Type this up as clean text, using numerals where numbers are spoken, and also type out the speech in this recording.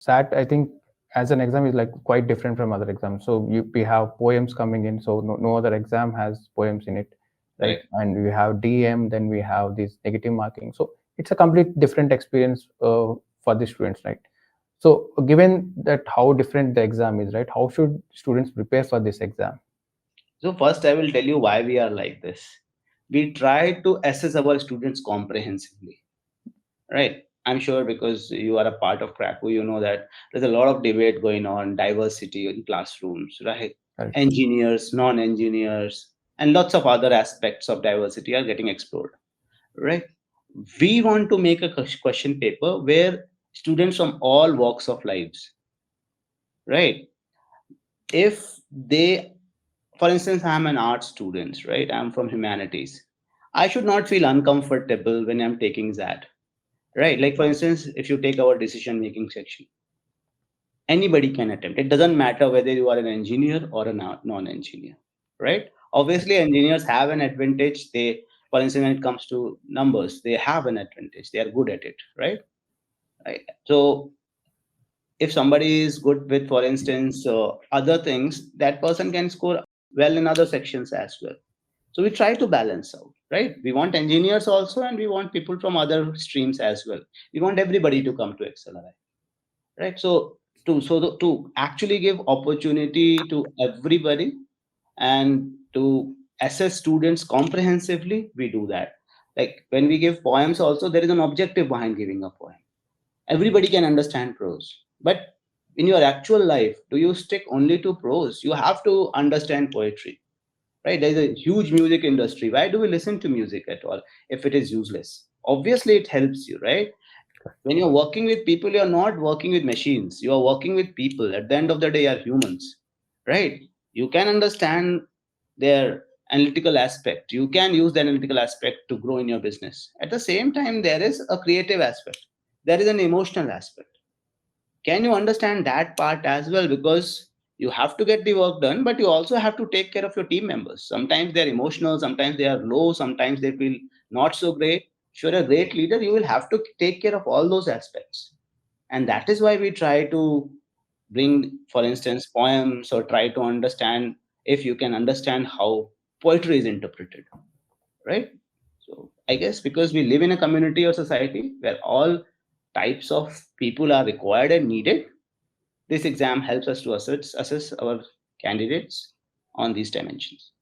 SAT, I think, as an exam is like quite different from other exams. So we have poems coming in, so no other exam has poems in it, right? Correct. And we have DM, then we have this negative marking. So it's a complete different experience for the students, right? So given that how different the exam is, right? How should students prepare for this exam? So first, I will tell you why we are like this. We try to assess our students comprehensively, right? I'm sure because you are a part of Cracku, you know that there's a lot of debate going on, diversity in classrooms, right? Right. Engineers, non-engineers, and lots of other aspects of diversity are getting explored, right? We want to make a question paper where students from all walks of lives, right? If they, for instance, I'm an art student, right? I'm from humanities. I should not feel uncomfortable when I'm taking that, right? Like, for instance, if you take our decision making section, anybody can attempt. It doesn't matter whether you are an engineer or a non-engineer, right? Obviously, engineers have an advantage. They, for instance, when it comes to numbers, they have an advantage. They are good at it, right? Right. So if somebody is good with, for instance, other things, that person can score well in other sections as well. So we try to balance out, right? We want engineers also, and we want people from other streams as well. We want everybody to come to XLRI, right? So to actually give opportunity to everybody and to assess students comprehensively, we do that. Like when we give poems, also there is an objective behind giving a poem. Everybody can understand prose, but in your actual life, do you stick only to prose? You have to understand poetry, right? There's a huge music industry. Why do we listen to music at all if it is useless? Obviously it helps you, right? When you're working with people, you're not working with machines, you are working with people. At the end of the day, are humans, right? You can understand their analytical aspect, you can use the analytical aspect to grow in your business. At the same time, there is a creative aspect, there is an emotional aspect. Can you understand that part as well? Because you have to get the work done, but you also have to take care of your team members. Sometimes they're emotional, sometimes they are low, sometimes they feel not so great. If you're a great leader, you will have to take care of all those aspects. And that is why we try to bring, for instance, poems, or try to understand, if you can understand how poetry is interpreted, right? So I guess because we live in a community or society where all types of people are required and needed, this exam helps us to assess our candidates on these dimensions.